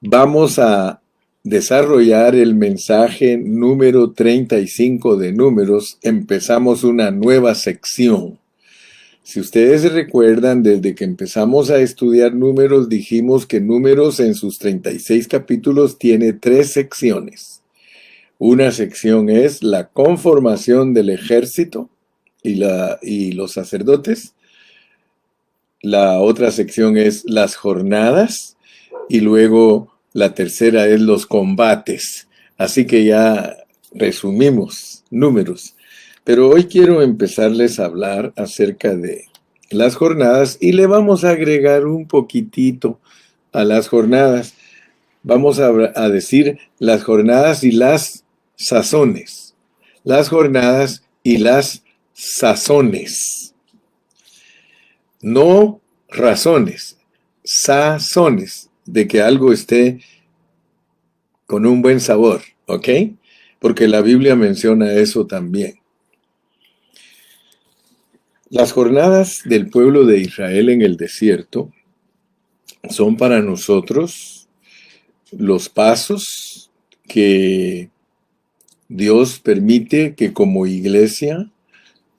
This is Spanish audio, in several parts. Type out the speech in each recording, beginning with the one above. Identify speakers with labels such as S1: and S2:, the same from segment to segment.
S1: Vamos a desarrollar el mensaje número 35 de Números. Empezamos una nueva sección. Si ustedes recuerdan, desde que empezamos a estudiar Números, dijimos que Números en sus 36 capítulos tiene 3 secciones. Una sección es la conformación del ejército y los sacerdotes. La otra sección es las jornadas y luego la tercera es los combates. Así que ya resumimos Números. Pero hoy quiero empezarles a hablar acerca de las jornadas y le vamos a agregar un poquitito a las jornadas. Vamos a decir las jornadas y las sazones. Las jornadas y las sazones. No razones, sazones de que algo esté con un buen sabor, ¿ok? Porque la Biblia menciona eso también. Las jornadas del pueblo de Israel en el desierto son para nosotros los pasos que Dios permite que como iglesia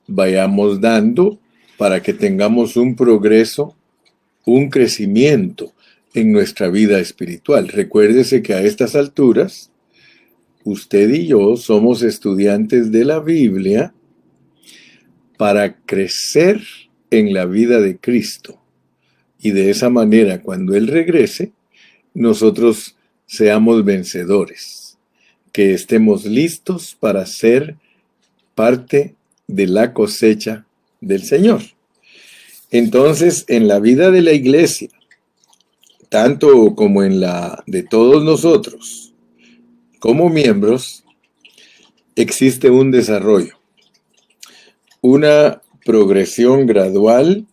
S1: vayamos dando para que tengamos un progreso, un crecimiento en nuestra vida espiritual. Recuérdese que a estas alturas, usted y yo somos estudiantes de la Biblia para crecer en la vida de Cristo. Y de esa manera, cuando Él regrese, nosotros seamos vencedores, que estemos listos para ser parte de la cosecha del Señor. Entonces, en la vida de la iglesia, tanto como en la de todos nosotros, como miembros, existe un desarrollo, una progresión gradual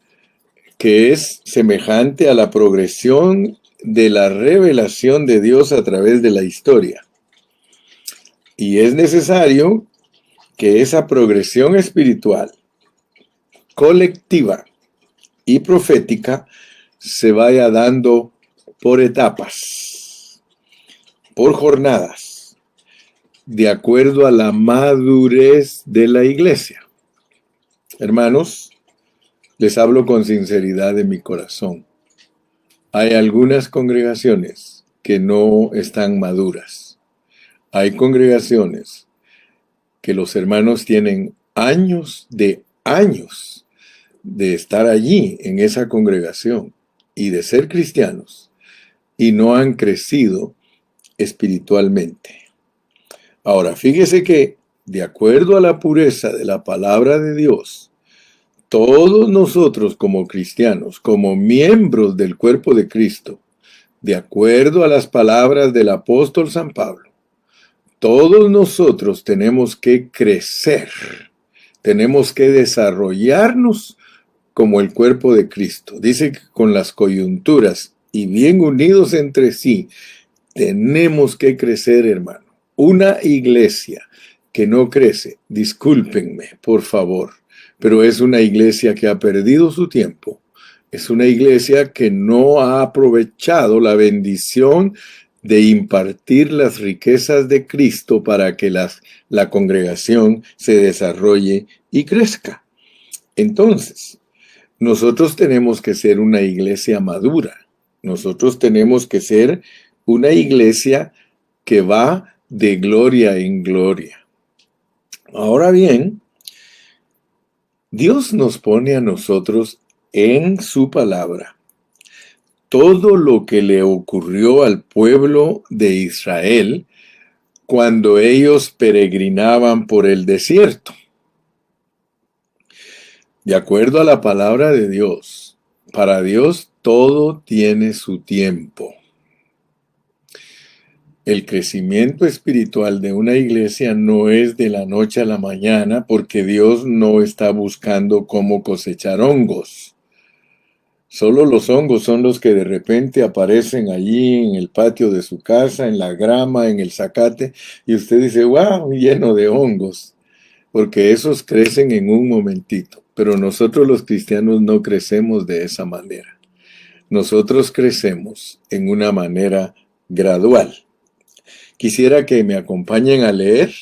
S1: que es semejante a la progresión de la revelación de Dios a través de la historia. Y es necesario que esa progresión espiritual, colectiva y profética se vaya dando por etapas, por jornadas, de acuerdo a la madurez de la iglesia. Hermanos, les hablo con sinceridad de mi corazón. Hay algunas congregaciones que no están maduras. Hay congregaciones que los hermanos tienen años de estar allí en esa congregación y de ser cristianos y no han crecido espiritualmente. Ahora, fíjese que de acuerdo a la pureza de la palabra de Dios, todos nosotros como cristianos, como miembros del cuerpo de Cristo, de acuerdo a las palabras del apóstol San Pablo, todos nosotros tenemos que crecer, tenemos que desarrollarnos como el cuerpo de Cristo. Dice que con las coyunturas y bien unidos entre sí, tenemos que crecer, hermano. Una iglesia que no crece, discúlpenme, por favor, pero es una iglesia que ha perdido su tiempo. Es una iglesia que no ha aprovechado la bendición de impartir las riquezas de Cristo para que la congregación se desarrolle y crezca. Entonces, nosotros tenemos que ser una iglesia madura. Nosotros tenemos que ser una iglesia que va de gloria en gloria. Ahora bien, Dios nos pone a nosotros en su palabra todo lo que le ocurrió al pueblo de Israel cuando ellos peregrinaban por el desierto. De acuerdo a la palabra de Dios, para Dios todo tiene su tiempo. El crecimiento espiritual de una iglesia no es de la noche a la mañana porque Dios no está buscando cómo cosechar hongos. Solo los hongos son los que de repente aparecen allí en el patio de su casa, en la grama, en el zacate, y usted dice, wow, lleno de hongos, porque esos crecen en un momentito. Pero nosotros los cristianos no crecemos de esa manera. Nosotros crecemos en una manera gradual. Quisiera que me acompañen a leer.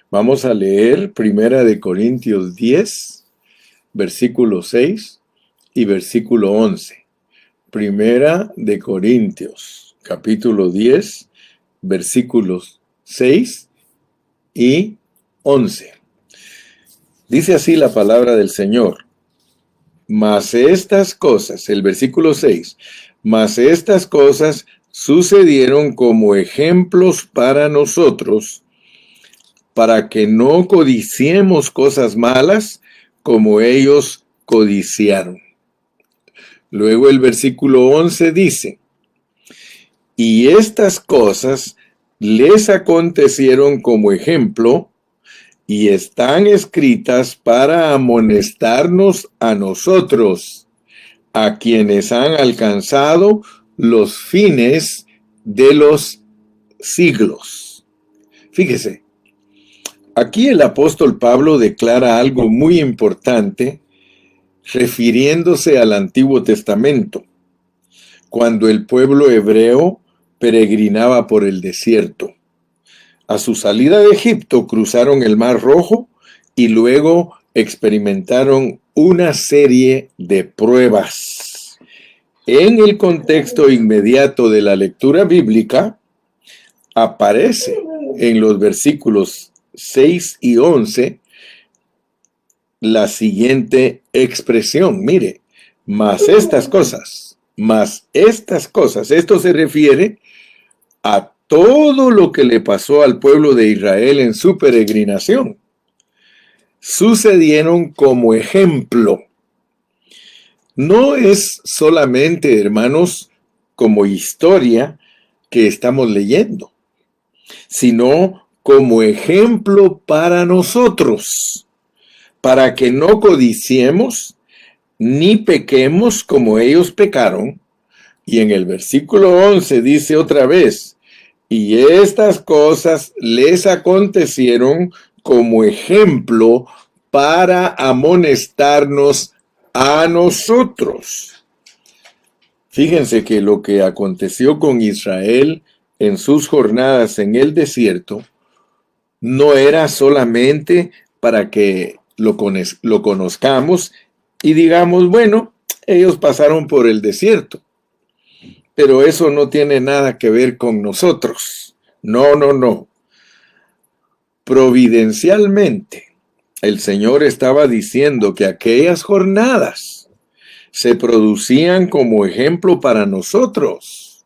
S1: Vamos a leer 1 Corintios 10, versículo 6 y versículo 11. 1 Corintios, capítulo 10, versículos 6 y 11. Dice así la palabra del Señor. Mas estas cosas, el versículo 6, mas estas cosas sucedieron como ejemplos para nosotros, para que no codiciemos cosas malas como ellos codiciaron. Luego el versículo 11 dice, y estas cosas les acontecieron como ejemplo y están escritas para amonestarnos a nosotros, a quienes han alcanzado los fines de los siglos. Fíjese, aquí el apóstol Pablo declara algo muy importante refiriéndose al Antiguo Testamento, cuando el pueblo hebreo peregrinaba por el desierto. A su salida de Egipto cruzaron el Mar Rojo y luego experimentaron una serie de pruebas. En el contexto inmediato de la lectura bíblica, aparece en los versículos 6 y 11 la siguiente expresión. Mire, mas estas cosas, esto se refiere a todo lo que le pasó al pueblo de Israel en su peregrinación. Sucedieron como ejemplo. No es solamente, hermanos, como historia que estamos leyendo, sino como ejemplo para nosotros, para que no codiciemos ni pequemos como ellos pecaron. Y en el versículo 11 dice otra vez, y estas cosas les acontecieron como ejemplo para amonestarnos a nosotros. Fíjense que lo que aconteció con Israel en sus jornadas en el desierto no era solamente para que lo conozcamos y digamos, bueno, ellos pasaron por el desierto. Pero eso no tiene nada que ver con nosotros. No. Providencialmente, el Señor estaba diciendo que aquellas jornadas se producían como ejemplo para nosotros.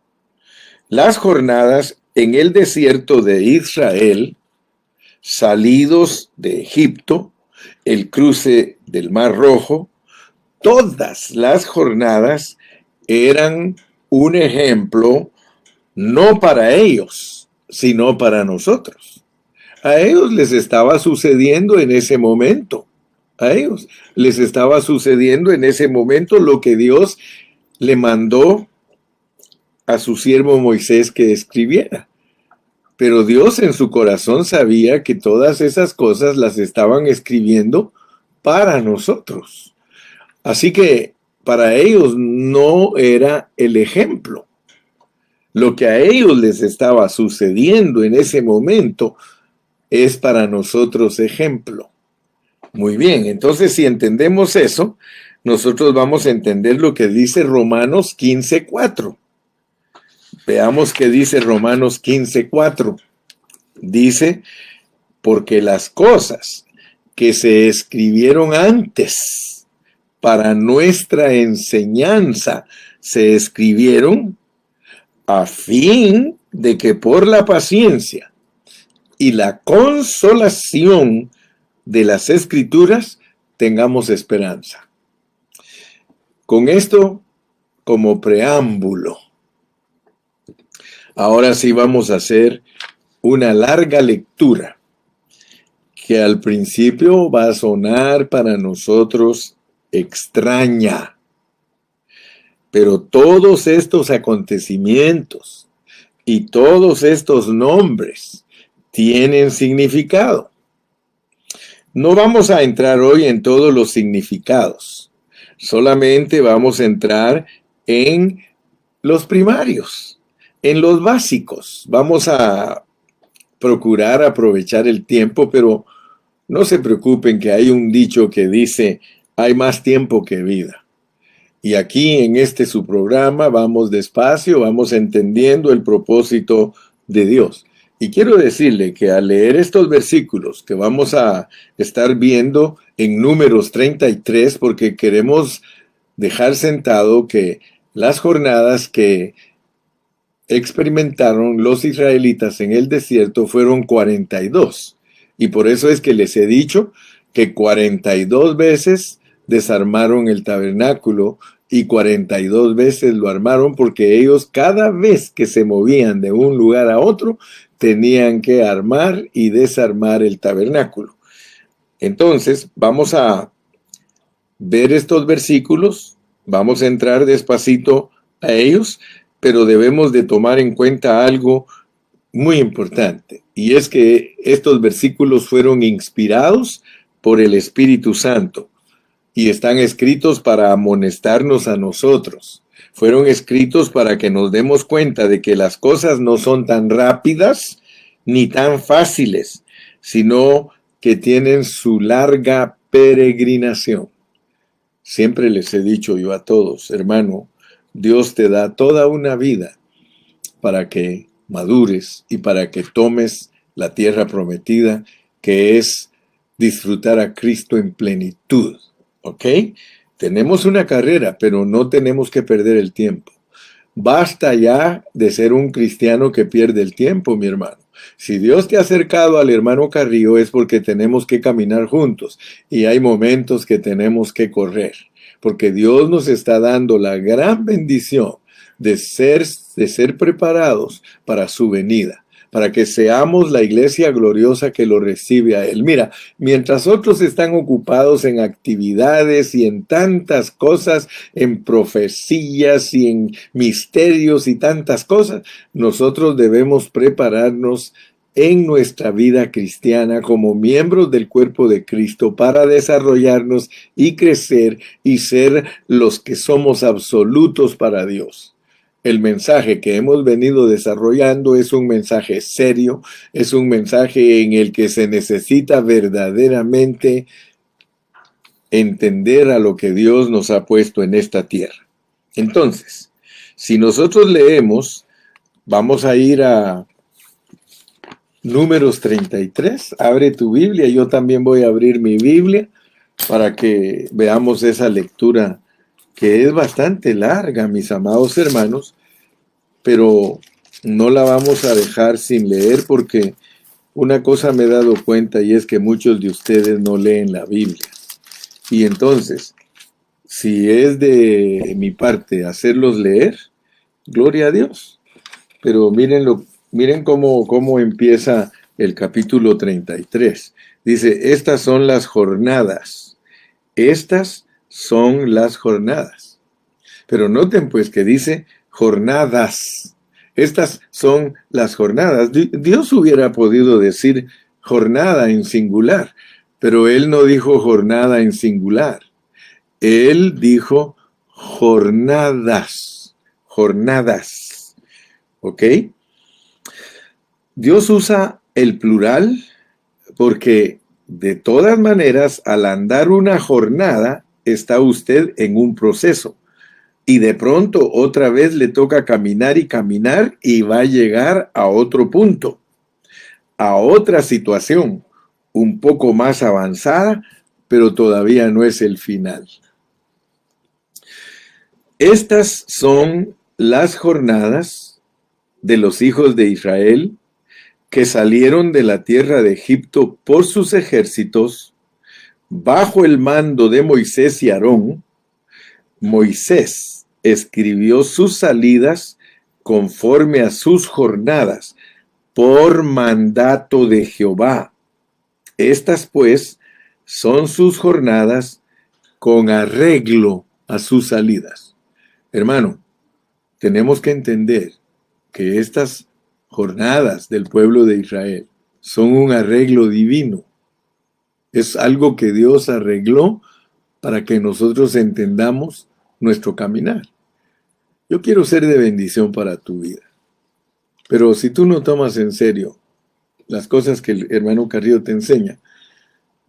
S1: Las jornadas en el desierto de Israel, salidos de Egipto, el cruce del Mar Rojo, todas las jornadas eran un ejemplo no para ellos, sino para nosotros. A ellos les estaba sucediendo en ese momento. A ellos les estaba sucediendo en ese momento lo que Dios le mandó a su siervo Moisés que escribiera. Pero Dios en su corazón sabía que todas esas cosas las estaban escribiendo para nosotros. Así que para ellos no era el ejemplo. Lo que a ellos les estaba sucediendo en ese momento es para nosotros ejemplo. Muy bien, entonces si entendemos eso, nosotros vamos a entender lo que dice Romanos 15:4. Veamos qué dice Romanos 15:4. Dice, porque las cosas que se escribieron antes para nuestra enseñanza se escribieron a fin de que por la paciencia y la consolación de las Escrituras tengamos esperanza. Con esto como preámbulo, ahora sí vamos a hacer una larga lectura que al principio va a sonar para nosotros extraña. Pero todos estos acontecimientos y todos estos nombres tienen significado. No vamos a entrar hoy en todos los significados. Solamente vamos a entrar en los primarios, en los básicos. Vamos a procurar aprovechar el tiempo, pero no se preocupen que hay un dicho que dice, hay más tiempo que vida. Y aquí en este su programa vamos despacio, vamos entendiendo el propósito de Dios. Y quiero decirle que al leer estos versículos que vamos a estar viendo en Números 33, porque queremos dejar sentado que las jornadas que experimentaron los israelitas en el desierto fueron 42. Y por eso es que les he dicho que 42 veces desarmaron el tabernáculo y 42 veces lo armaron, porque ellos cada vez que se movían de un lugar a otro tenían que armar y desarmar el tabernáculo. Entonces vamos a ver estos versículos, vamos a entrar despacito a ellos, pero debemos de tomar en cuenta algo muy importante, y es que estos versículos fueron inspirados por el Espíritu Santo y están escritos para amonestarnos a nosotros. Fueron escritos para que nos demos cuenta de que las cosas no son tan rápidas ni tan fáciles, sino que tienen su larga peregrinación. Siempre les he dicho yo a todos, hermano, Dios te da toda una vida para que madures y para que tomes la tierra prometida, que es disfrutar a Cristo en plenitud. ¿Ok? Tenemos una carrera, pero no tenemos que perder el tiempo. Basta ya de ser un cristiano que pierde el tiempo, mi hermano. Si Dios te ha acercado al hermano Carrillo es porque tenemos que caminar juntos y hay momentos que tenemos que correr, porque Dios nos está dando la gran bendición de ser preparados para su venida, para que seamos la iglesia gloriosa que lo recibe a Él. Mira, mientras otros están ocupados en actividades y en tantas cosas, en profecías y en misterios y tantas cosas, nosotros debemos prepararnos en nuestra vida cristiana como miembros del cuerpo de Cristo para desarrollarnos y crecer y ser los que somos absolutos para Dios. El mensaje que hemos venido desarrollando es un mensaje serio, es un mensaje en el que se necesita verdaderamente entender a lo que Dios nos ha puesto en esta tierra. Entonces, si nosotros leemos, vamos a ir a Números 33. Abre tu Biblia, yo también voy a abrir mi Biblia para que veamos esa lectura que es bastante larga, mis amados hermanos, pero no la vamos a dejar sin leer, porque una cosa me he dado cuenta, y es que muchos de ustedes no leen la Biblia. Y entonces, si es de mi parte hacerlos leer, gloria a Dios. Pero miren cómo empieza el capítulo 33. Dice, estas son las jornadas. Estas son las jornadas. Pero noten pues que dice jornadas. Estas son las jornadas. Dios hubiera podido decir jornada en singular, pero Él no dijo jornada en singular. Él dijo jornadas. Jornadas. ¿Ok? Dios usa el plural porque de todas maneras, al andar una jornada, está usted en un proceso. Y de pronto otra vez le toca caminar y caminar y va a llegar a otro punto, a otra situación, un poco más avanzada, pero todavía no es el final. Estas son las jornadas de los hijos de Israel que salieron de la tierra de Egipto por sus ejércitos, bajo el mando de Moisés y Aarón. Moisés escribió sus salidas conforme a sus jornadas, por mandato de Jehová. Estas, pues, son sus jornadas con arreglo a sus salidas. Hermano, tenemos que entender que estas jornadas del pueblo de Israel son un arreglo divino. Es algo que Dios arregló para que nosotros entendamos nuestro caminar. Yo quiero ser de bendición para tu vida. Pero si tú no tomas en serio las cosas que el hermano Carrillo te enseña,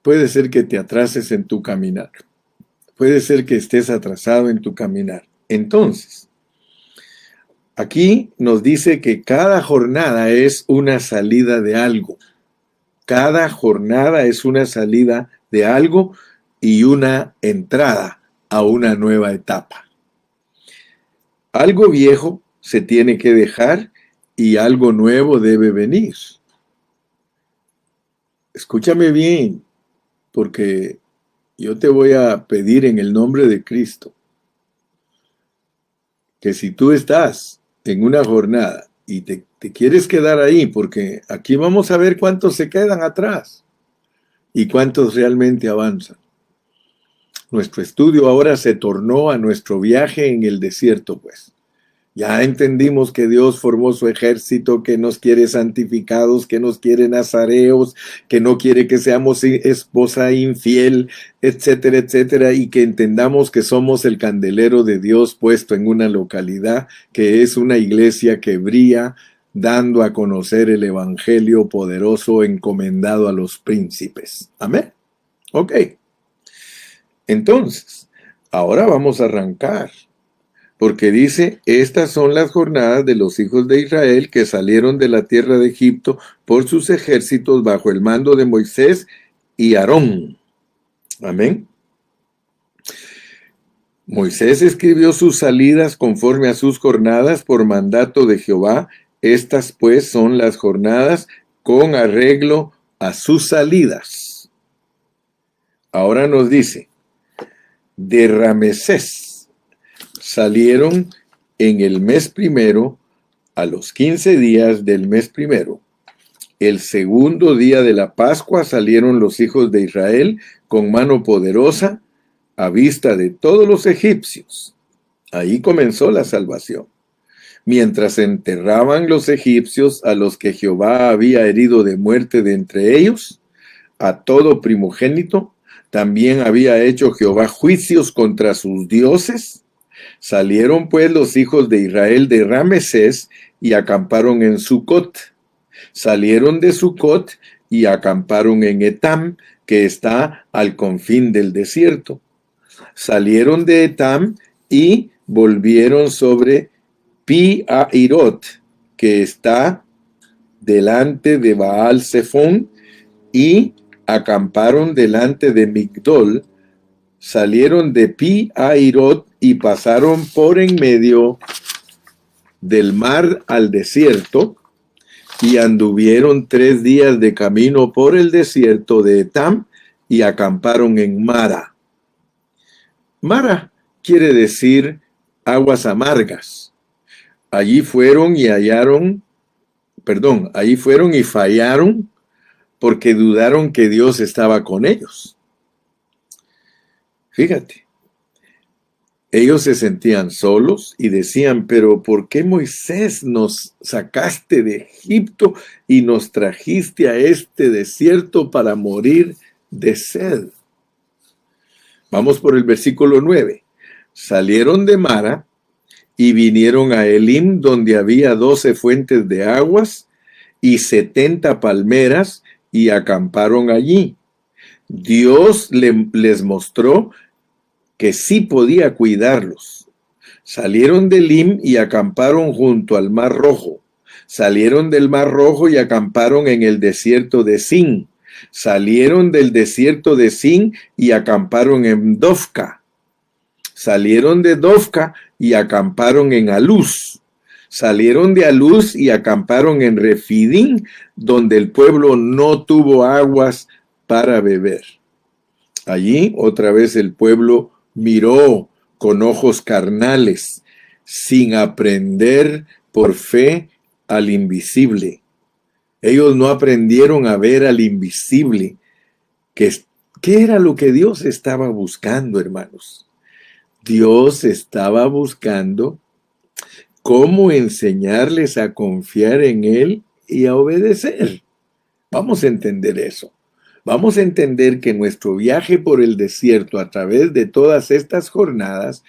S1: puede ser que te atrases en tu caminar. Puede ser que estés atrasado en tu caminar. Entonces, aquí nos dice que cada jornada es una salida de algo. Cada jornada es una salida de algo y una entrada a una nueva etapa. Algo viejo se tiene que dejar y algo nuevo debe venir. Escúchame bien, porque yo te voy a pedir en el nombre de Cristo que si tú estás en una jornada y te quieres quedar ahí, porque aquí vamos a ver cuántos se quedan atrás y cuántos realmente avanzan. Nuestro estudio ahora se tornó a nuestro viaje en el desierto, pues. Ya entendimos que Dios formó su ejército, que nos quiere santificados, que nos quiere nazareos, que no quiere que seamos esposa infiel, etcétera, etcétera, y que entendamos que somos el candelero de Dios puesto en una localidad que es una iglesia que brilla, dando a conocer el evangelio poderoso encomendado a los príncipes. Amén. Ok. Entonces, ahora vamos a arrancar. Porque dice, estas son las jornadas de los hijos de Israel que salieron de la tierra de Egipto por sus ejércitos bajo el mando de Moisés y Aarón. Amén. Moisés escribió sus salidas conforme a sus jornadas por mandato de Jehová. Estas pues son las jornadas con arreglo a sus salidas. Ahora nos dice, de Ramesés salieron en el mes primero, a los 15 días del mes primero. El segundo día de la Pascua salieron los hijos de Israel con mano poderosa a vista de todos los egipcios. Ahí comenzó la salvación. Mientras enterraban los egipcios a los que Jehová había herido de muerte de entre ellos, a todo primogénito, también había hecho Jehová juicios contra sus dioses. Salieron pues los hijos de Israel de Ramesés y acamparon en Sucot. Salieron de Sucot y acamparon en Etam, que está al confín del desierto. Salieron de Etam y volvieron sobre Pi-Ahirot, que está delante de Baal-Zephón, y acamparon delante de Migdol. Salieron de Pi-Ahirot y pasaron por en medio del mar al desierto y anduvieron 3 días de camino por el desierto de Etam y acamparon en Mara. Mara quiere decir aguas amargas. Allí fueron y fallaron porque dudaron que Dios estaba con ellos. Fíjate. Ellos se sentían solos y decían, pero ¿por qué Moisés nos sacaste de Egipto y nos trajiste a este desierto para morir de sed? Vamos por el versículo 9. Salieron de Mara y vinieron a Elim, donde había 12 fuentes de aguas y 70 palmeras, y acamparon allí. Dios les mostró que sí podía cuidarlos. Salieron de Elim y acamparon junto al Mar Rojo. Salieron del Mar Rojo y acamparon en el desierto de Sin. Salieron del desierto de Sin y acamparon en Dofca. Salieron de Dofca y acamparon en Aluz. Salieron de Aluz y acamparon en Refidín, donde el pueblo no tuvo aguas para beber. Allí otra vez el pueblo miró con ojos carnales, sin aprender por fe al invisible. Ellos no aprendieron a ver al invisible. ¿Qué era lo que Dios estaba buscando, hermanos? Dios estaba buscando cómo enseñarles a confiar en Él y a obedecer. Vamos a entender eso. Vamos a entender que nuestro viaje por el desierto a través de todas estas jornadas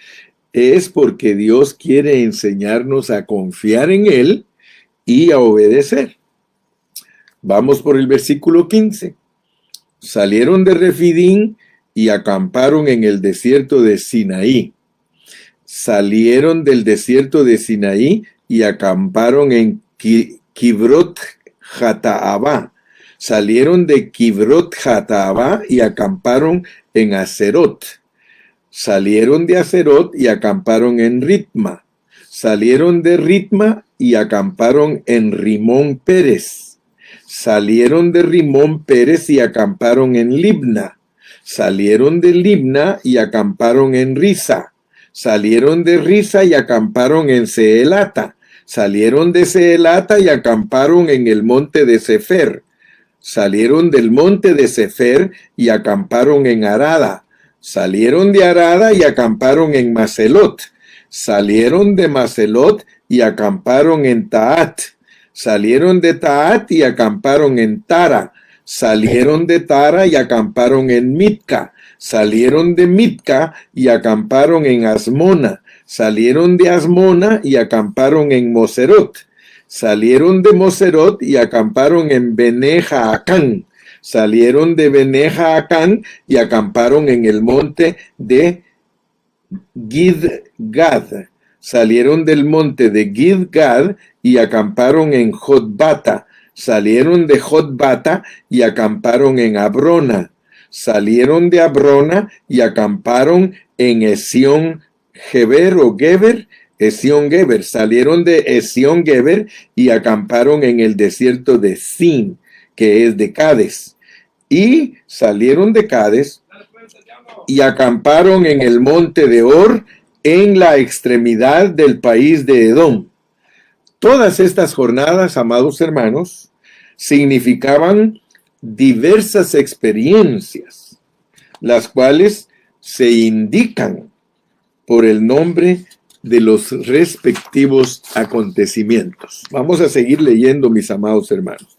S1: es porque Dios quiere enseñarnos a confiar en Él y a obedecer. Vamos por el versículo 15. Salieron de Refidín y acamparon en el desierto de Sinaí. Salieron del desierto de Sinaí y acamparon en Kibrot Jataabá. Salieron de Kibrot Jataabá y acamparon en Aserot. Salieron de Aserot y acamparon en Ritma. Salieron de Ritma y acamparon en Rimón Pérez. Salieron de Rimón Pérez y acamparon en Libna. Salieron de Libna y acamparon en Risa. Salieron de Risa y acamparon en Seelata. Salieron de Seelata y acamparon en el monte de Sefer. Salieron del monte de Sefer y acamparon en Arada. Salieron de Arada y acamparon en Maselot. Salieron de Maselot y acamparon en Taat. Salieron de Taat y acamparon en Tara. Salieron de Tara y acamparon en Mitca. Salieron de Mitca y acamparon en Asmona. Salieron de Asmona y acamparon en Moserot. Salieron de Moserot y acamparon en Bene-Jaacán. Salieron de Bene-Jaacán y acamparon en el monte de Gidgad. Salieron del monte de Gidgad y acamparon en Jotbata. Salieron de Jotbata y acamparon en Abrona. Salieron de Abrona y acamparon en Esión-Geber o Geber. Esión-Geber. Salieron de Esión-Geber y acamparon en el desierto de Sin, que es de Cades. Y salieron de Cades y acamparon en el monte de Or, en la extremidad del país de Edom. Todas estas jornadas, amados hermanos, significaban diversas experiencias, las cuales se indican por el nombre de los respectivos acontecimientos. Vamos a seguir leyendo, mis amados hermanos.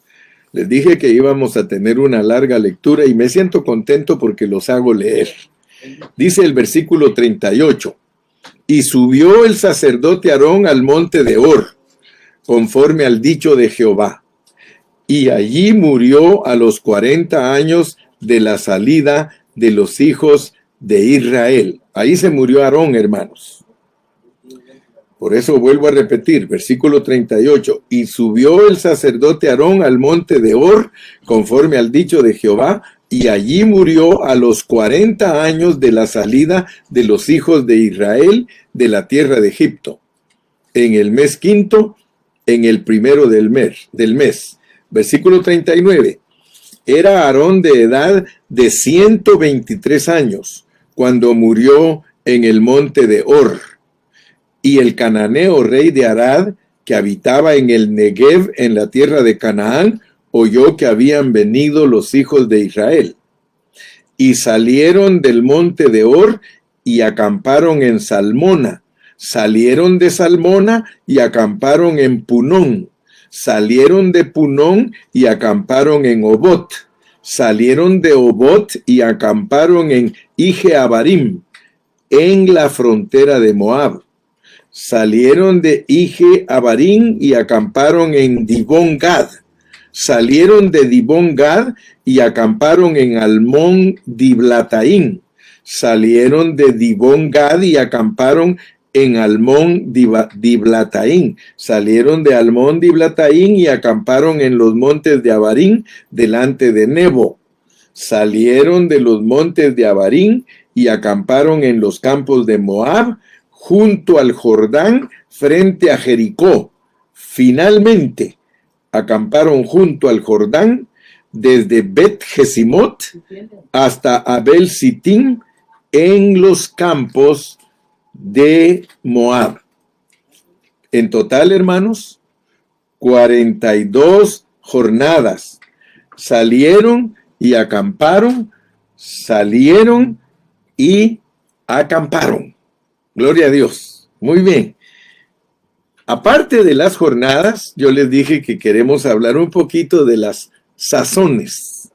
S1: Les dije que íbamos a tener una larga lectura y me siento contento porque los hago leer. Dice el versículo 38. Y subió el sacerdote Aarón al monte de Or, conforme al dicho de Jehová. Y allí murió a los 40 años de la salida de los hijos de Israel. Ahí se murió Aarón, hermanos. Por eso vuelvo a repetir, versículo 38. Y subió el sacerdote Aarón al monte de Or, conforme al dicho de Jehová, y allí murió a los 40 años de la salida de los hijos de Israel de la tierra de Egipto, en el mes quinto, en el primero del mes. Versículo 39. Era Aarón de edad de 123 años, cuando murió en el monte de Or. Y el cananeo rey de Arad, que habitaba en el Negev, en la tierra de Canaán, oyó que habían venido los hijos de Israel. Y salieron del monte de Or y acamparon en Salmona. Salieron de Salmona y acamparon en Punón. Salieron de Punón y acamparon en Obot. Salieron de Obot y acamparon en Ije-Abarim, en la frontera de Moab. Salieron de Ije-Abarim y acamparon en Dibón-Gad. Salieron de Dibón-Gad y acamparon en Almón-Diblataín. Salieron de Dibón-Gad y acamparon en Almón-Diblataín. Salieron de Almón-Diblataín y acamparon en los montes de Abarín, delante de Nebo. Salieron de los montes de Abarín y acamparon en los campos de Moab, junto al Jordán, frente a Jericó. Finalmente, acamparon junto al Jordán, desde Bet-Jesimot hasta Abel-Sitim, en los campos de Moab. En total, hermanos, 42 jornadas. Salieron y acamparon, salieron y acamparon. Gloria a Dios. Muy bien. Aparte de las jornadas, yo les dije que queremos hablar un poquito de las sazones.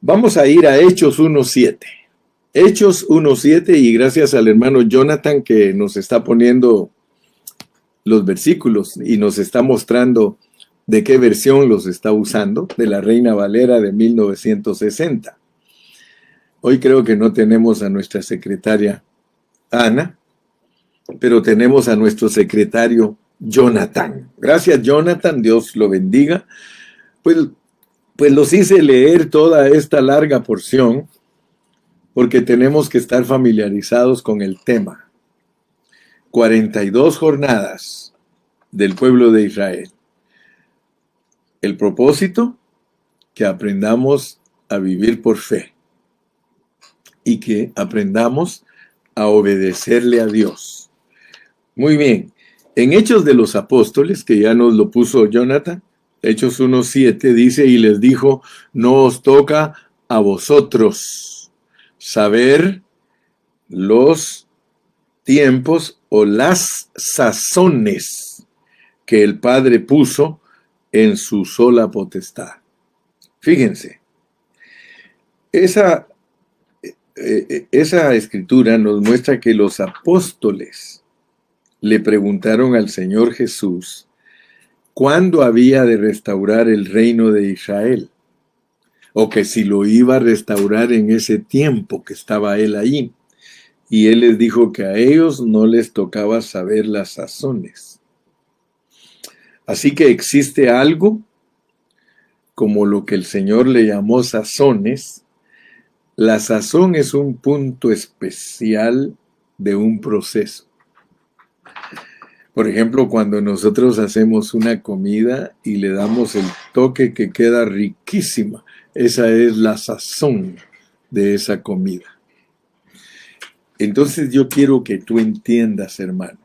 S1: Vamos a ir a Hechos 1:7. Hechos 1:7, y gracias al hermano Jonathan que nos está poniendo los versículos y nos está mostrando de qué versión los está usando, de la Reina Valera de 1960. Hoy creo que no tenemos a nuestra secretaria Ana, pero tenemos a nuestro secretario Jonathan. Gracias, Jonathan, Dios lo bendiga. Pues los hice leer toda esta larga porción porque tenemos que estar familiarizados con el tema. 42 jornadas del pueblo de Israel. El propósito, que aprendamos a vivir por fe y que aprendamos a obedecerle a Dios. Muy bien, en Hechos de los Apóstoles, que ya nos lo puso Jonathan, Hechos 1:7 dice, y les dijo, no os toca a vosotros saber los tiempos o las sazones que el Padre puso en su sola potestad. Fíjense, esa escritura nos muestra que los apóstoles le preguntaron al Señor Jesús cuándo había de restaurar el reino de Israel, o que si lo iba a restaurar en ese tiempo que estaba él ahí. Y él les dijo que a ellos no les tocaba saber las sazones. Así que existe algo como lo que el Señor le llamó sazones. La sazón es un punto especial de un proceso. Por ejemplo, cuando nosotros hacemos una comida y le damos el toque que queda riquísima, esa es la sazón de esa comida. Entonces yo quiero que tú entiendas, hermano,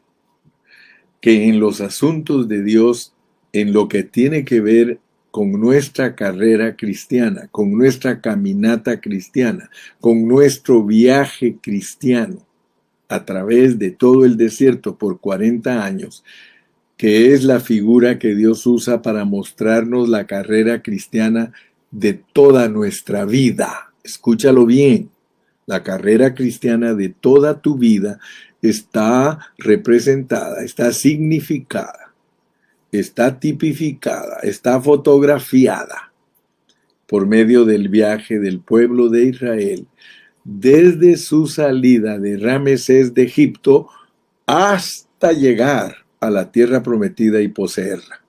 S1: que en los asuntos de Dios, en lo que tiene que ver con nuestra carrera cristiana, con nuestra caminata cristiana, con nuestro viaje cristiano a través de todo el desierto por 40 años, que es la figura que Dios usa para mostrarnos la carrera cristiana de toda nuestra vida. Escúchalo bien, la carrera cristiana de toda tu vida está representada, está significada, está tipificada, está fotografiada por medio del viaje del pueblo de Israel desde su salida de Ramesés de Egipto hasta llegar a la tierra prometida y poseerla.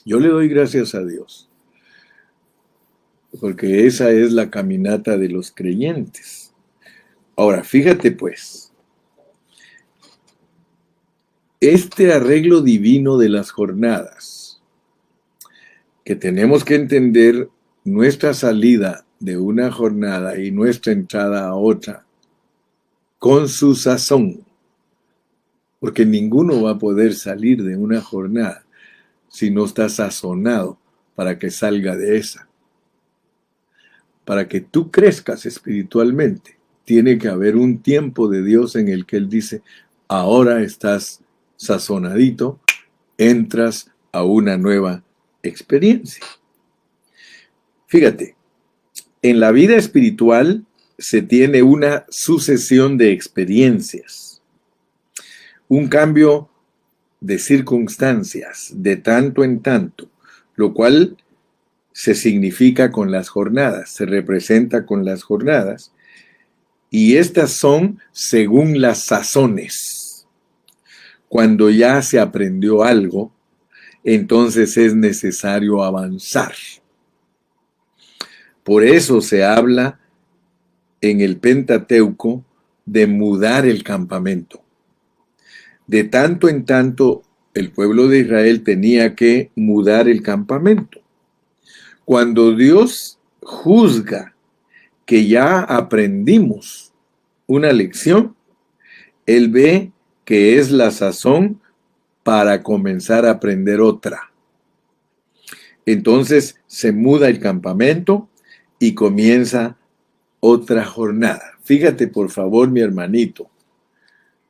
S1: Yo le doy gracias a Dios, porque esa es la caminata de los creyentes. Ahora, fíjate pues, este arreglo divino de las jornadas, que tenemos que entender nuestra salida de una jornada y nuestra entrada a otra, con su sazón, porque ninguno va a poder salir de una jornada si no está sazonado para que salga de esa. Para que tú crezcas espiritualmente, tiene que haber un tiempo de Dios en el que Él dice, ahora estás sazonadito, entras a una nueva experiencia. Fíjate, en la vida espiritual se tiene una sucesión de experiencias, un cambio de circunstancias de tanto en tanto, lo cual se significa con las jornadas, se representa con las jornadas, y estas son según las sazones. Cuando ya se aprendió algo, entonces es necesario avanzar. Por eso se habla en el Pentateuco de mudar el campamento. De tanto en tanto, el pueblo de Israel tenía que mudar el campamento. Cuando Dios juzga que ya aprendimos una lección, Él ve que es la sazón para comenzar a aprender otra. Entonces se muda el campamento y comienza otra jornada. Fíjate, por favor, mi hermanito,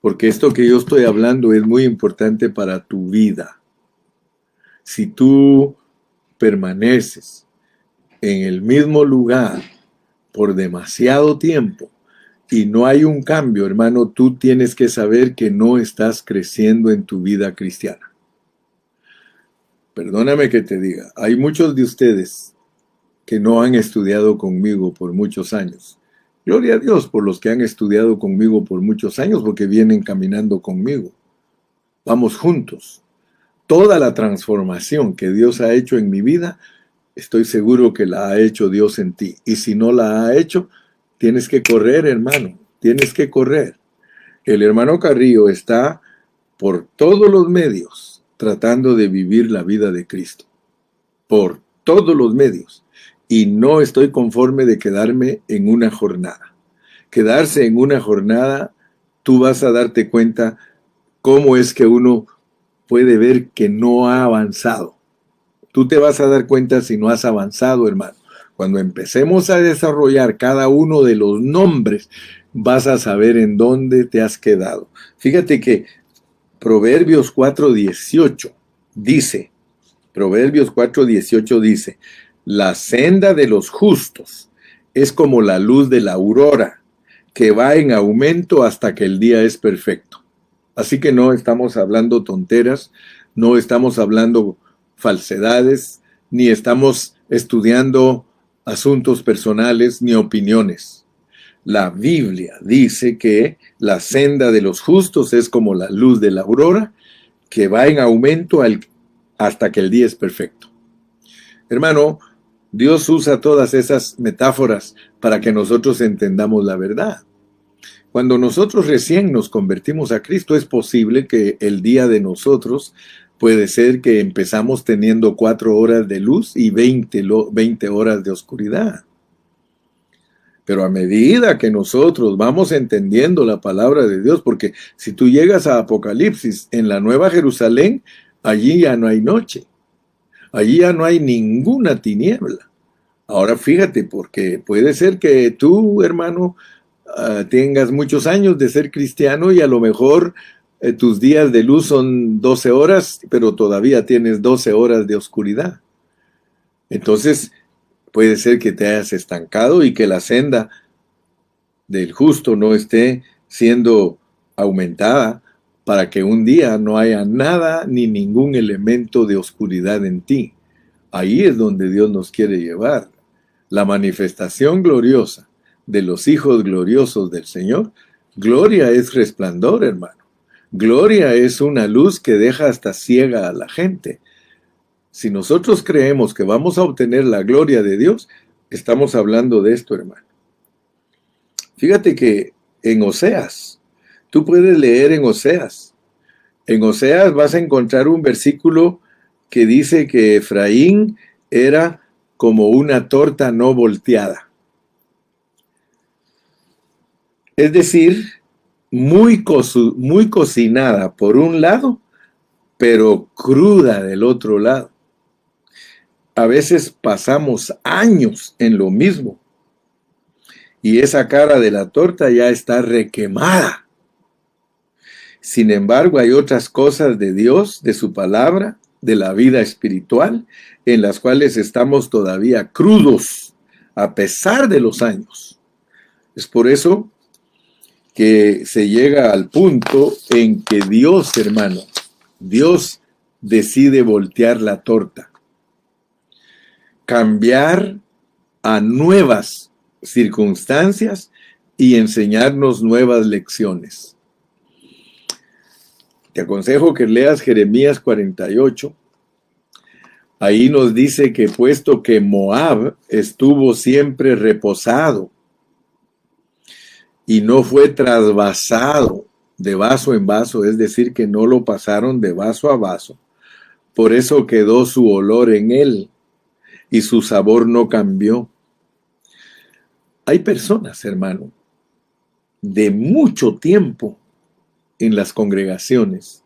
S1: porque esto que yo estoy hablando es muy importante para tu vida. Si tú permaneces en el mismo lugar por demasiado tiempo, y no hay un cambio, hermano, tú tienes que saber que no estás creciendo en tu vida cristiana. Perdóname que te diga, hay muchos de ustedes que no han estudiado conmigo por muchos años. Gloria a Dios por los que han estudiado conmigo por muchos años, porque vienen caminando conmigo. Vamos juntos. Toda la transformación que Dios ha hecho en mi vida, estoy seguro que la ha hecho Dios en ti. Y si no la ha hecho, tienes que correr, hermano. Tienes que correr. El hermano Carrillo está por todos los medios tratando de vivir la vida de Cristo. Por todos los medios. Y no estoy conforme de quedarme en una jornada. Quedarse en una jornada, tú vas a darte cuenta cómo es que uno puede ver que no ha avanzado. Tú te vas a dar cuenta si no has avanzado, hermano. Cuando empecemos a desarrollar cada uno de los nombres, vas a saber en dónde te has quedado. Fíjate que Proverbios 4:18 dice, Proverbios 4:18 dice, la senda de los justos es como la luz de la aurora, que va en aumento hasta que el día es perfecto. Así que no estamos hablando tonteras, no estamos hablando falsedades, ni estamos estudiando asuntos personales ni opiniones. La Biblia dice que la senda de los justos es como la luz de la aurora, que va en aumento hasta que el día es perfecto. Hermano, Dios usa todas esas metáforas para que nosotros entendamos la verdad. Cuando nosotros recién nos convertimos a Cristo, es posible que el día de nosotros puede ser que empezamos teniendo 4 horas de luz y 20 horas de oscuridad. Pero a medida que nosotros vamos entendiendo la palabra de Dios, porque si tú llegas a Apocalipsis, en la Nueva Jerusalén, allí ya no hay noche. Allí ya no hay ninguna tiniebla. Ahora fíjate, porque puede ser que tú, hermano, tengas muchos años de ser cristiano y a lo mejor tus días de luz son 12 horas, pero todavía tienes 12 horas de oscuridad. Entonces, puede ser que te hayas estancado y que la senda del justo no esté siendo aumentada para que un día no haya nada ni ningún elemento de oscuridad en ti. Ahí es donde Dios nos quiere llevar. La manifestación gloriosa de los hijos gloriosos del Señor. Gloria es resplandor, hermano. Gloria es una luz que deja hasta ciega a la gente. Si nosotros creemos que vamos a obtener la gloria de Dios, estamos hablando de esto, hermano. Fíjate que en Oseas, tú puedes leer en Oseas. En Oseas vas a encontrar un versículo que dice que Efraín era como una torta no volteada. Es decir, muy cocinada por un lado, pero cruda del otro lado. A veces pasamos años en lo mismo y esa cara de la torta ya está requemada. Sin embargo, hay otras cosas de Dios, de su palabra, de la vida espiritual, en las cuales estamos todavía crudos, a pesar de los años. Es por eso que se llega al punto en que Dios, hermano, Dios decide voltear la torta, cambiar a nuevas circunstancias y enseñarnos nuevas lecciones. Te aconsejo que leas Jeremías 48. Ahí nos dice que puesto que Moab estuvo siempre reposado y no fue trasvasado de vaso en vaso, es decir, que no lo pasaron de vaso a vaso, por eso quedó su olor en él y su sabor no cambió. Hay personas, hermano, de mucho tiempo en las congregaciones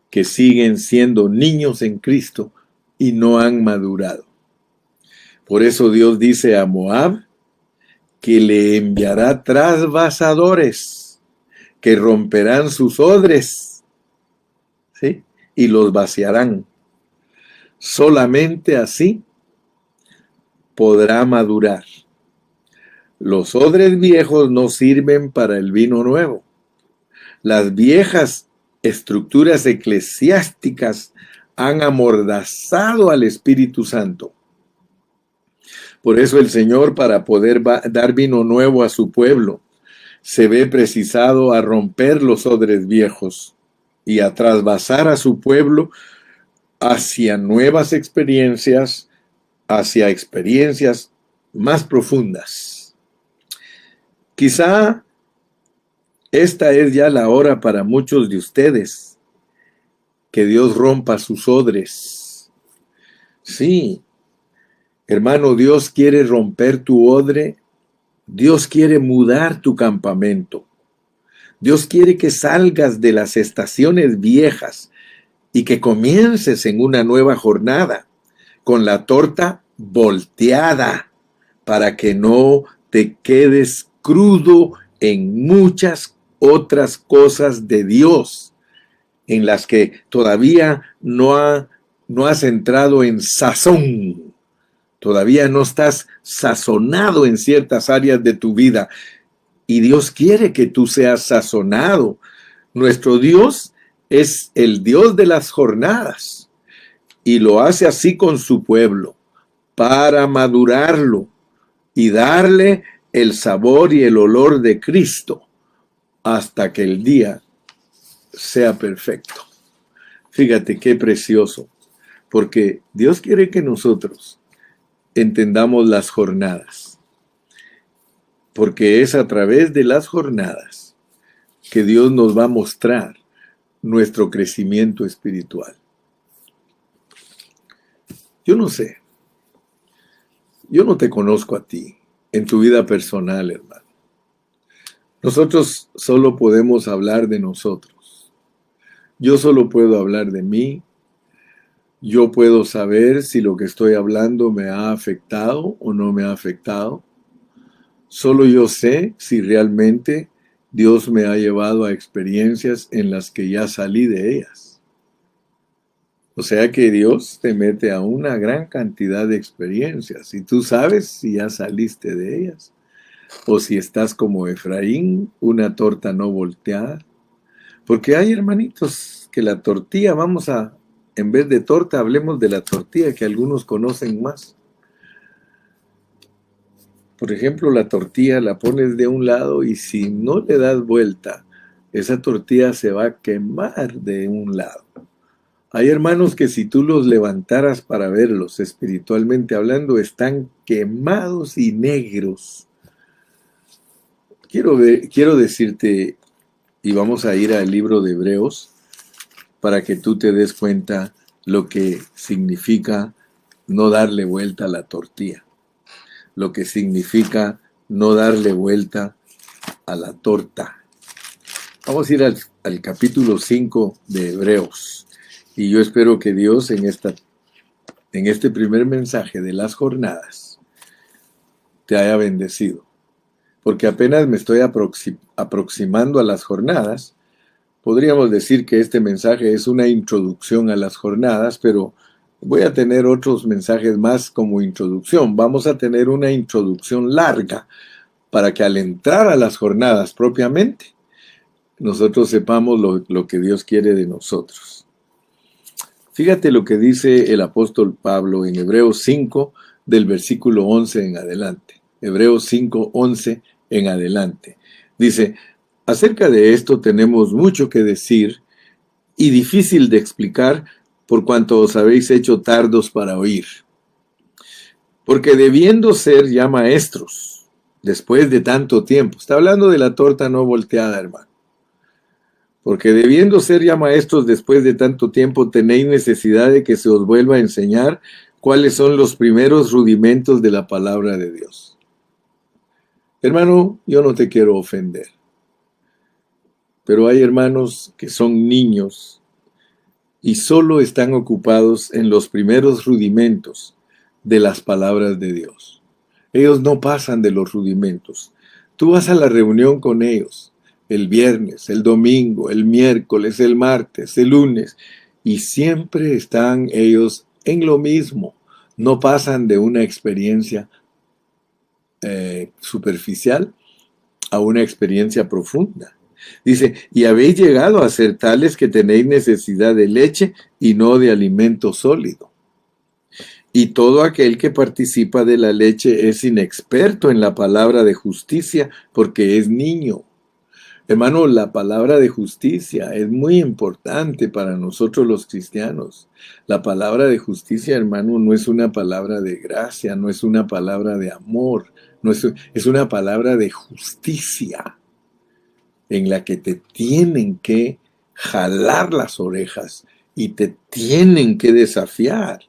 S1: que siguen siendo niños en Cristo y no han madurado. Por eso Dios dice a Moab que le enviará trasvasadores que romperán sus odres, ¿sí? Y los vaciarán. Solamente así podrá madurar. Los odres viejos no sirven para el vino nuevo. Las viejas estructuras eclesiásticas han amordazado al Espíritu Santo. Por eso el Señor, para poder dar vino nuevo a su pueblo, se ve precisado a romper los odres viejos y a trasvasar a su pueblo hacia nuevas experiencias, hacia experiencias más profundas. Quizá esta es ya la hora para muchos de ustedes, que Dios rompa sus odres. Sí, hermano, Dios quiere romper tu odre. Dios quiere mudar tu campamento. Dios quiere que salgas de las estaciones viejas y que comiences en una nueva jornada con la torta volteada para que no te quedes crudo en muchas otras cosas de Dios en las que todavía no has entrado en sazón. Todavía no estás sazonado en ciertas áreas de tu vida. Y Dios quiere que tú seas sazonado. Nuestro Dios es el Dios de las jornadas. Y lo hace así con su pueblo, para madurarlo y darle el sabor y el olor de Cristo hasta que el día sea perfecto. Fíjate qué precioso, porque Dios quiere que nosotros entendamos las jornadas, porque es a través de las jornadas que Dios nos va a mostrar nuestro crecimiento espiritual. Yo no sé, yo no te conozco a ti en tu vida personal, hermano. Nosotros solo podemos hablar de nosotros. Yo solo puedo hablar de mí. Yo puedo saber si lo que estoy hablando me ha afectado o no me ha afectado. Solo yo sé si realmente Dios me ha llevado a experiencias en las que ya salí de ellas. O sea que Dios te mete a una gran cantidad de experiencias y tú sabes si ya saliste de ellas o si estás como Efraín, una torta no volteada. Porque hay hermanitos que la tortilla, en vez de torta, hablemos de la tortilla que algunos conocen más. Por ejemplo, la tortilla la pones de un lado y si no le das vuelta, esa tortilla se va a quemar de un lado. Hay hermanos que si tú los levantaras para verlos espiritualmente hablando, están quemados y negros. Quiero decirte, y vamos a ir al libro de Hebreos, para que tú te des cuenta lo que significa no darle vuelta a la tortilla, lo que significa no darle vuelta a la torta. Vamos a ir al capítulo 5 de Hebreos, y yo espero que Dios en este primer mensaje de las jornadas te haya bendecido, porque apenas me estoy aproximando a las jornadas. Podríamos decir que este mensaje es una introducción a las jornadas, pero voy a tener otros mensajes más como introducción. Vamos a tener una introducción larga para que al entrar a las jornadas propiamente, nosotros sepamos lo que Dios quiere de nosotros. Fíjate lo que dice el apóstol Pablo en Hebreos 5, del versículo 11 en adelante. Hebreos 5, 11 en adelante. Dice: acerca de esto tenemos mucho que decir y difícil de explicar, por cuanto os habéis hecho tardos para oír. Porque debiendo ser ya maestros, después de tanto tiempo, está hablando de la torta no volteada, hermano. Porque debiendo ser ya maestros después de tanto tiempo, tenéis necesidad de que se os vuelva a enseñar cuáles son los primeros rudimentos de la palabra de Dios. Hermano, yo no te quiero ofender, pero hay hermanos que son niños y solo están ocupados en los primeros rudimentos de las palabras de Dios. Ellos no pasan de los rudimentos. Tú vas a la reunión con ellos el viernes, el domingo, el miércoles, el martes, el lunes, y siempre están ellos en lo mismo. No pasan de una experiencia superficial a una experiencia profunda. Dice, y habéis llegado a ser tales que tenéis necesidad de leche y no de alimento sólido. Y todo aquel que participa de la leche es inexperto en la palabra de justicia porque es niño. Hermano, la palabra de justicia es muy importante para nosotros los cristianos. La palabra de justicia, hermano, no es una palabra de gracia, no es una palabra de amor, es una palabra de justicia en la que te tienen que jalar las orejas y te tienen que desafiar.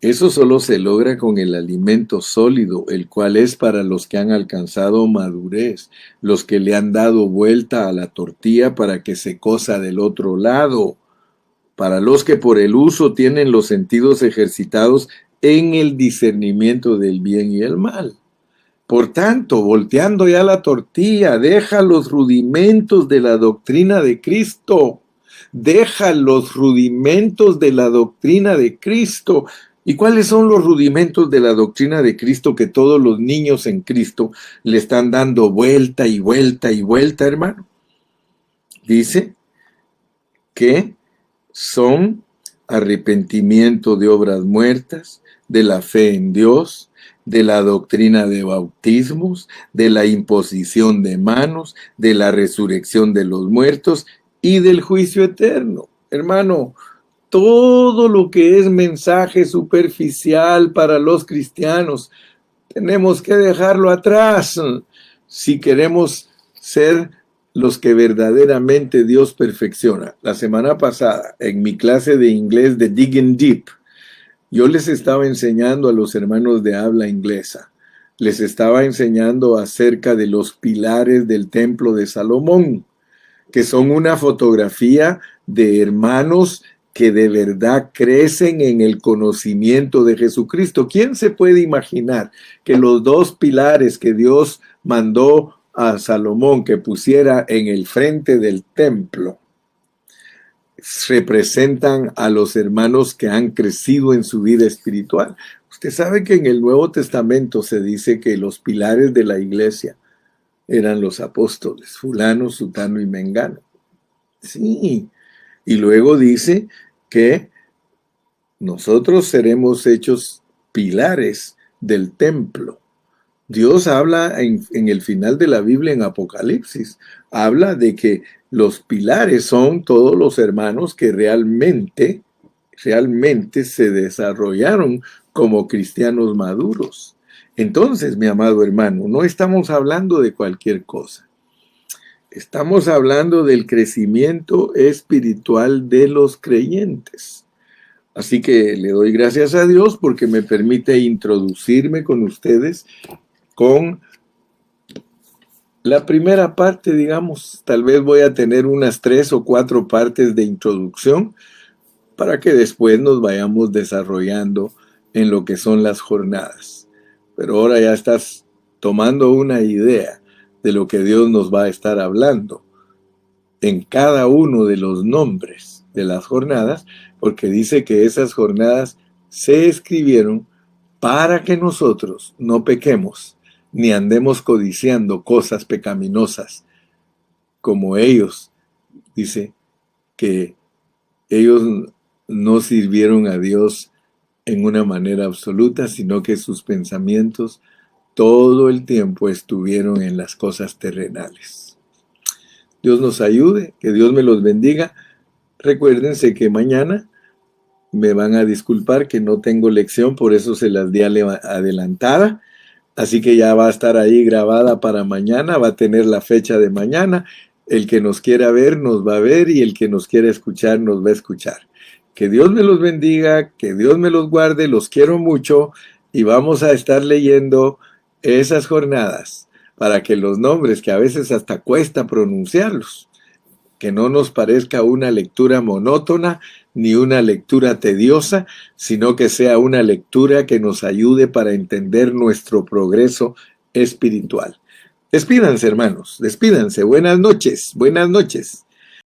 S1: Eso solo se logra con el alimento sólido, el cual es para los que han alcanzado madurez, los que le han dado vuelta a la tortilla para que se cosa del otro lado, para los que por el uso tienen los sentidos ejercitados en el discernimiento del bien y el mal. Por tanto, volteando ya la tortilla, deja los rudimentos de la doctrina de Cristo. Deja los rudimentos de la doctrina de Cristo. ¿Y cuáles son los rudimentos de la doctrina de Cristo que todos los niños en Cristo le están dando vuelta y vuelta y vuelta, hermano? Dice que son arrepentimiento de obras muertas, de la fe en Dios, de la doctrina de bautismos, de la imposición de manos, de la resurrección de los muertos y del juicio eterno. Hermano, todo lo que es mensaje superficial para los cristianos, tenemos que dejarlo atrás si queremos ser los que verdaderamente Dios perfecciona. La semana pasada, en mi clase de inglés de Digging Deep, yo les estaba enseñando a los hermanos de habla inglesa, les estaba enseñando acerca de los pilares del templo de Salomón, que son una fotografía de hermanos que de verdad crecen en el conocimiento de Jesucristo. ¿Quién se puede imaginar que los dos pilares que Dios mandó a Salomón que pusiera en el frente del templo representan a los hermanos que han crecido en su vida espiritual? Usted sabe que en el Nuevo Testamento se dice que los pilares de la iglesia eran los apóstoles, fulano, sutano y mengano. Sí, y luego dice que nosotros seremos hechos pilares del templo. Dios habla en el final de la Biblia, en Apocalipsis, habla de que los pilares son todos los hermanos que realmente se desarrollaron como cristianos maduros. Entonces, mi amado hermano, no estamos hablando de cualquier cosa. Estamos hablando del crecimiento espiritual de los creyentes. Así que le doy gracias a Dios porque me permite introducirme con ustedes con la primera parte, digamos. Tal vez voy a tener unas 3 o 4 partes de introducción para que después nos vayamos desarrollando en lo que son las jornadas. Pero ahora ya estás tomando una idea de lo que Dios nos va a estar hablando en cada uno de los nombres de las jornadas, porque dice que esas jornadas se escribieron para que nosotros no pequemos, ni andemos codiciando cosas pecaminosas, como ellos. Dice que ellos no sirvieron a Dios en una manera absoluta, sino que sus pensamientos todo el tiempo estuvieron en las cosas terrenales. Dios nos ayude, que Dios me los bendiga. Recuérdense que mañana me van a disculpar que no tengo lección, por eso se las di adelantada. Así que ya va a estar ahí grabada para mañana, va a tener la fecha de mañana. El que nos quiera ver nos va a ver y el que nos quiera escuchar nos va a escuchar. Que Dios me los bendiga, que Dios me los guarde, los quiero mucho y vamos a estar leyendo esas jornadas para que los nombres que a veces hasta cuesta pronunciarlos, que no nos parezca una lectura monótona ni una lectura tediosa, sino que sea una lectura que nos ayude para entender nuestro progreso espiritual. Despídanse, hermanos, despídanse. Buenas noches, buenas noches.